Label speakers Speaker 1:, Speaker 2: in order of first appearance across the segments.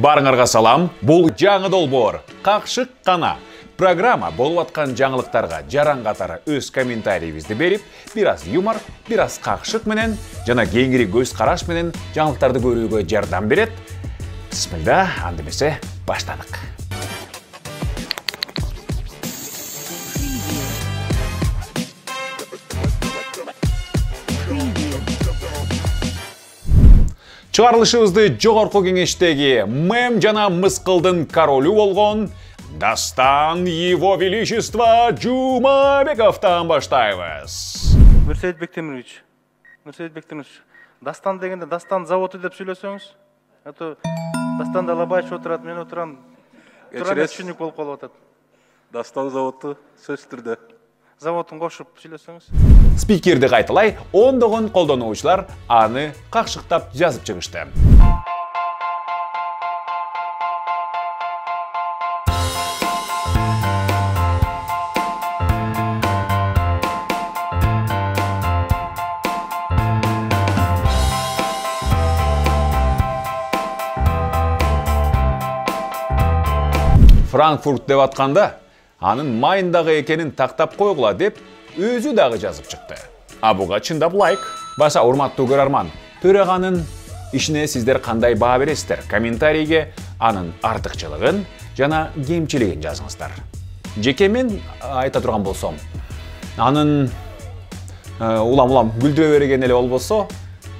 Speaker 1: Барыңарға салам, бұл жаңы долбоор, қақшық қана. Программа болып атқан жаңылықтарға жаран қатары өз комментарийіңізді беріп, біраз юмор, біраз қақшық менен, жана кеңири көз қараш менен жаңылықтарды көрүүгө жардам берет. Бисмилла, андемесе баштадык. Чыгарылышыбызды жогорку кеңештеги мем жана мыскылдын королу болгон Дастан Его Величество Жумабековтан баштайбыз.
Speaker 2: Нурсейит Бектемирович, Дастан дегенде Дастан заводы деп сүйлөсөңүз. Это Дастан Далабаевич отурат, мен отурам. Түшүнүк болуп калып атат.
Speaker 3: Дастан заводы сөз түрдө.
Speaker 2: Заводун кошуп сүйлөсөңүз.
Speaker 1: Спикерди кайталай, ондогон колдонуучулар аны какшыктап жазып чыгышты. Франкфурт деп атканда, анын майындагы экенин тактап койгула деп өзү дагы жазып чыкты. А буга чындап лайк. Баса урматтуу көрөрман, төраганын ишине сиздер кандай баа бересиздер? Комментарийге анын артыкчылыгын жана кемчилигин жазыңыздар. Жеке мен айта турган болсом, анын улам күлдүрө берген эле болбосо,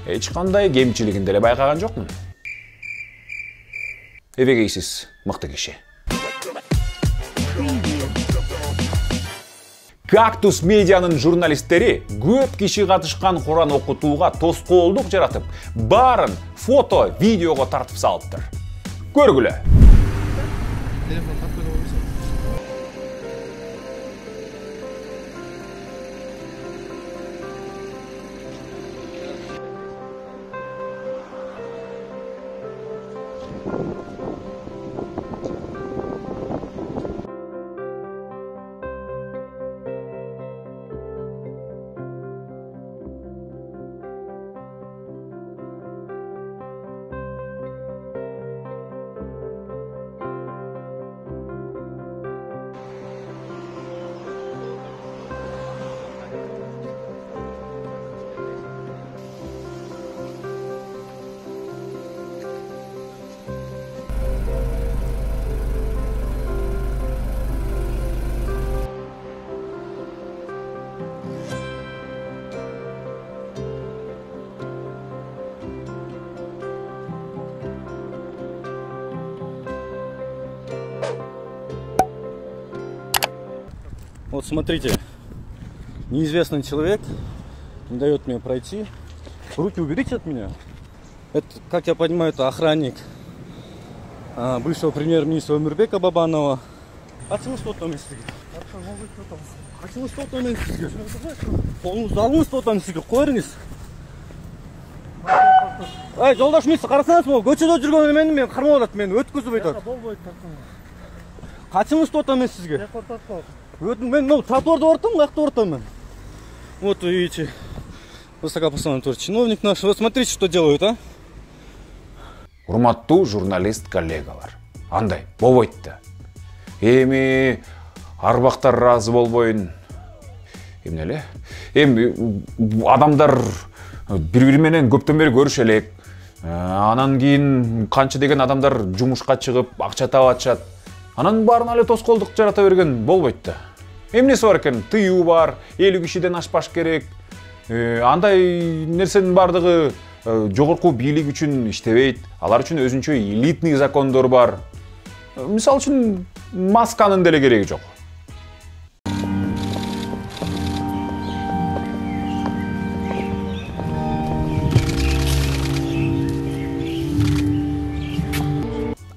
Speaker 1: эч кандай кемчилигин деле байкаган жокмун. Эбегейсиз мыкты киши. Кактус медианын журналисттери көп киши катышкан Куран окутууга тоскоолдук жаратып, баарын фото, видеого тартып салыптыр. Көргүлө.
Speaker 2: Вот смотрите, неизвестный человек не дает мне пройти. Руки уберите от меня. Это, как я понимаю, это охранник бывшего премьер-министра Өмүрбека Бабанова. Почему что-то он сидит? Почему что-то он сидит? Қолыңызды алыңыз что-то сізге қойыңыз. Ай, жолдаш мен қарасаңыз, көшеде жүрген мен қармап алады, мен өткізіп айтады. Қачыңыз что-то мен сізге? Мен тротуарда ортам, лайықты ортам. Вот вы видите, высокопоставленный тоже чиновник наш. Вот смотрите, что делают, а?
Speaker 1: Урматтуу журналист коллегалар. Андай, болбойт. Эми арбактар разы болбойын. Эмне эле? Эми адамдар бири-бири менен көптөн бери көрүшө элек. Анан кийин канча деген адамдар жумушка чыгып, акча таап атышат. Анан баарына эле тоскоолдук жарата берген болбойт. Эмнеси бар экен? Тыюу бар, 50 кишиден ашпаш керек. Андай нерсенин бардыгы жогорку бийлик үчүн иштебейт. Алар үчүн өзүнчө элитный закондор бар. Мисалы үчүн масканын деле кереги жок.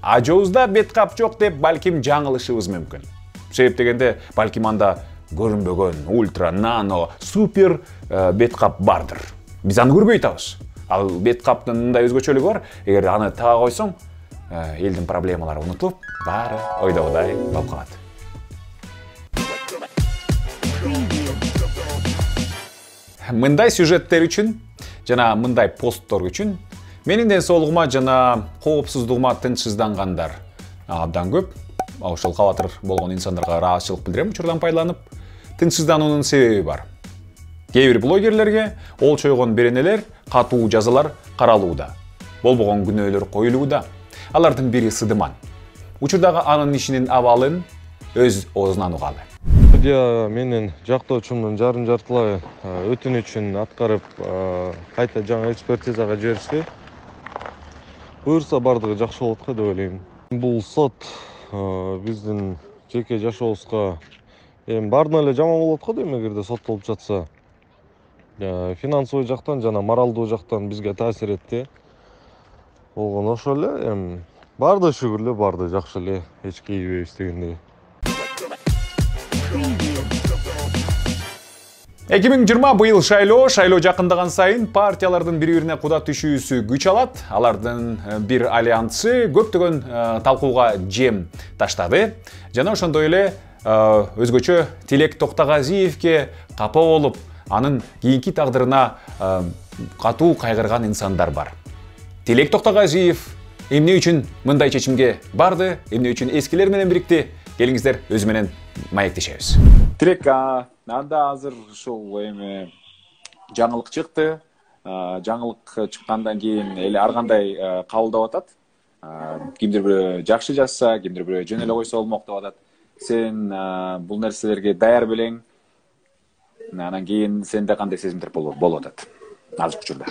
Speaker 1: Ажоозда бет кап жок деп балким жаңылышыбыз мүмкүн. Себеп дегенде балким анда көрүнбөгөн ультра, нано, супер бет кап бардыр. Биз аны көрбөй атабыз. Ал бет каптын мындай өзгөчөлүгү бар. Эгер аны таба койсоң, элдин проблемалары унутулуп, баары ойдогудай болуп калат. Мындай сюжеттер үчүн жана мындай посттор үчүн Менин ден соолугума жана коопсуздугума тынчсыздангандар абдан көп. Ошол кабатыр болгон инсандарга ыраазычылык билдирем. Учурдан пайдаланып, тынчсыздануунун себеби бар. Кээ бир блогерлерге ол чойгон беренелер, катуу жазалар каралууда. Болбогон күнөөлөр коюлууда. Алардын бири Сыдыман. Учурдагы анын ишинин абалын өз оозунан угалы.
Speaker 4: Судья менин жактоочумдун жарым-жартылай өтүнүчүн аткарып, кайта жаңы экспертизага жиберишти. Буюрса бардыгы жакшы болот го деп ойлойм. Бул сот биздин жеке жашообузга баардыгына эле жаман болот го дейм, эгерде сот болуп жатса. Финансовый жактан жана моралдуу жактан бизге таасир этти. Болгон ошол эле, баардыгы шүгүр эле, баардыгы жакшы эле, эч кейбейбиз дегендей.
Speaker 1: 2020 быйыл шайлоо жакындаган сайын партиялардын бири-бирине куда түшүүсү күч алат. Алардын бир альянсы көптөгөн талкууга жем таштады. Жана ошондой эле өзгөчө Тилек Токтогазиевке капа болуп, анын кийинки тагдырына катуу кайгырган инсандар бар. Тилек Токтогазиев эмне үчүн мындай чечимге барды, эмне үчүн эскилер менен бирикти? Келиңиздер өзү менен маектешебиз. Тилек, анда азыр ушул эми жаңылык чыкты. Жаңылык чыккандан кийин эле ар кандай кабылдап атат. Кимдир бирөө жакшы жазса, кимдир бирөө жөн эле койсо болмок деп атат. Сен бул нерселерге даяр белең. Анан кийин сенде кандай сезимдер болуп атат азыркы учурда?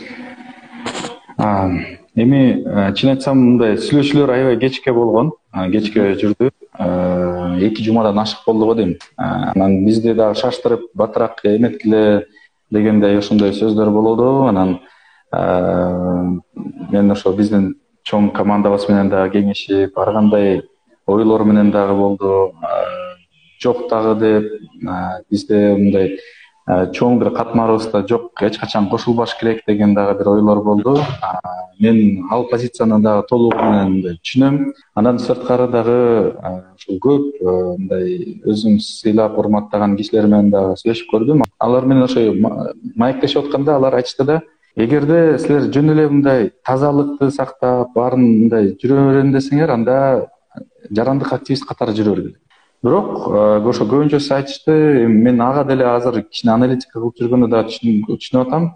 Speaker 5: Эми чын айтсам, мындай сүйлөшүүлөр аябай кечке болгон, кечке жүрдү. 2 жумадан ашык болду го дейм. Анан бизди дагы шаштырып, батыраак эметкиле дегендей ошондой сөздөр болду. Анан мен ошо биздин чоң командабыз менен дагы кеңешип, ар кандай ойлор менен дагы болду. Жок дагы деп, бизде мындай чоң бир катмарыбызда жок, эч качан кошулбаш керек деген дагы бир ойлор болду. Мен ал позицияны дагы толугу менен түшүнөм. Андан сырткары дагы ушул көп мындай өзүм сыйлап урматтаган кишилер менен дагы сүйлөшүп көрдүм. Алар менен ошо маектешип атканда алар айтышты да, эгерде силер жөн эле мындай тазалыкты сактап, баарын мындай жүрө берем десеңер, анда жарандык активист катары жүрө бергиле. Бирок ошо көбүнчөсү айтышты, мен ага деле азыр кичине аналитика кылып жүргөндө да түшүнүп атам.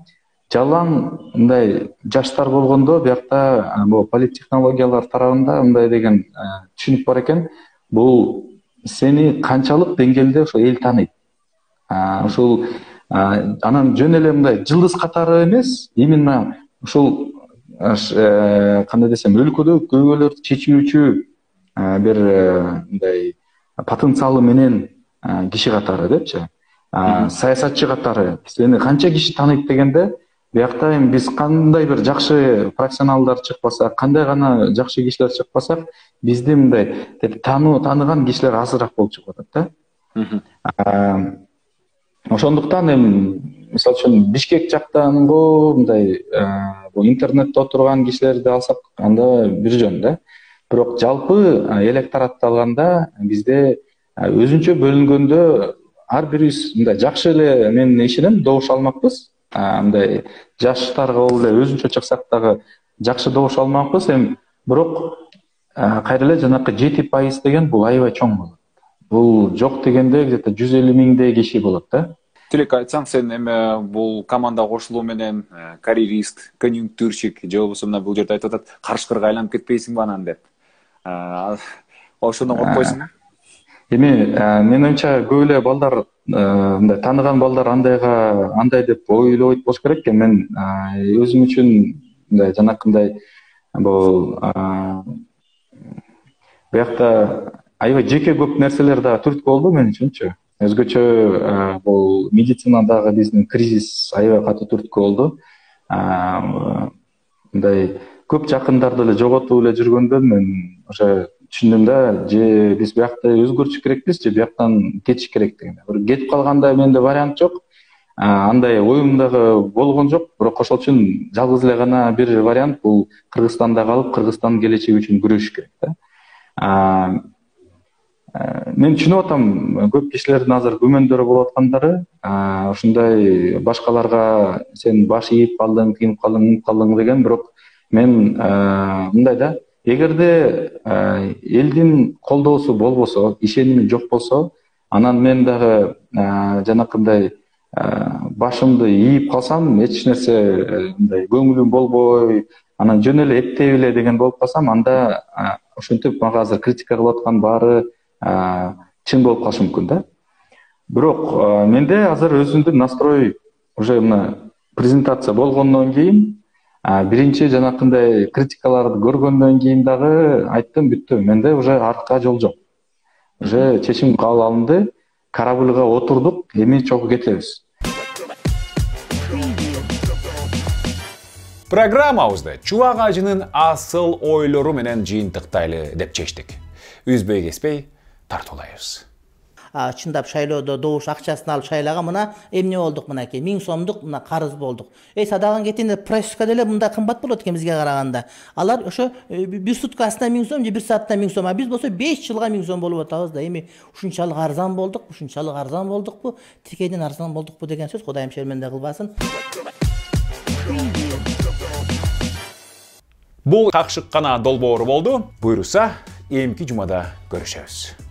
Speaker 5: Жалаң мындай жаштар болгондо биякта бул политтехнологиялар тарабында мындай деген түшүнүк бар экен. Бул сени канчалык деңгээлде ошо эл тааныйт. Ушул анан жөн эле мындай жылдыз катары эмес, именно ушул кандай десем, өлкөдө көйгөйлөрдү чечүүчү бир мындай потенциалы менен киши катары депчи, саясатчы катары сени канча киши тааныйт дегенде, биякта эми биз кандай бир жакшы профессионалдар чыкпасак, кандай гана жакшы кишилер чыкпасак, бизди мындай тааныган кишилер азыраак болуп чыгып атат да. Ошондуктан эми мисалы үчүн Бишкек жактанго мындай бул интернетте отурган кишилерди алсак, анда бир жөн да. Бирок жалпы электоратты алганда бизде өзүнчө бөлүнгөндө ар бирибиз мындай жакшы эле, мен ишенем, добуш алмакпыз. Мындай жаштарга эле өзүнчө чыксак дагы жакшы добуш алмакпыз. Эми бирок кайра эле жанакы 7% деген бул аябай чоң болот. Бул жок дегенде где-то 150 миңдей киши болот да.
Speaker 1: Тилек, айтсаң, сен эми бул команда кошулуу менен карьерист, конъюнктурщик, же болбосо мына бул жерде айтып атат, карышкырга айланып кетпейсиңби анан деп. Ошондон коркпойсуңбу?
Speaker 5: Эми менин оюмча көп эле балдар, мындай тааныган балдар андай деп ойлобойт болуш керек экен. Мен өзүм үчүн мындай жанакындай бул биякта аябай жеке көп нерселер да түрткү болду мен үчүнчү. Өзгөчө бул медицинадагы биздин кризис аябай катуу түрткү болду. Мындай көп жакындарды эле жоготуп эле жүргөндөн мен ошо түшүндүм да, же биз биякта өзгөрүш керекпиз, же бияктан кетиш керек деген. Бир кетип калганда менде вариант жок. Андай оюмдагы болгон жок, бирок ошол үчүн жалгыз эле гана бир вариант бул Кыргызстанда калып, Кыргызстандын келечеги үчүн күрөшүш керек да. Мен түшүнүп атам, көп кишилердин азыр күмөндөрү болуп аткандары, ушундай башкаларга сен баш ийип калдың, кийинип калдың деген, бирок мен мындай да, эгерде элдин колдоосу болбосо, ишеними жок болсо, анан мен дагы жанакындай башымды ийип калсам, эч нерсе мындай көңүлүм болбой, анан жөн эле эптей эле деген болуп калсам, анда ошентип мага азыр критика кылып аткан баары чын болуп калышы мүмкүн да. Бирок менде азыр өзүмдүн настрой уже мына презентация болгондон кийин, биринчи жанакындай критикаларды көргөндөн кийин дагы айттым, бүттү. Менде уже артка жол жок. Уже чечим кабыл алынды, корабльга отурдук, эми чогуу кетебиз.
Speaker 1: Программабызды Чубак ажынын асыл ойлору менен жыйынтыктайлы деп чечтик. Үзбөй кеспей тартуулайбыз.
Speaker 6: Чындап шайлоодо добуш акчасын алып шайлаган мына эмне болдук, мынакей 1000 сомдук мына карыз болдук. Садаган кетинде практика деле мында кымбат болот экен бизге караганда. Алар ошо бир суткасына 1000 сом же бир саатына 1000 сом, биз болсо 5 жылга 1000 сом болуп атабыз да. Эми ушунчалык арзан болдукпу, тикейден арзан болдукпу деген сөз Кудайым шерменде кылбасын.
Speaker 1: Бул какшык гана долбоору болду. Буйруса, эмки жумада көрүшөбүз.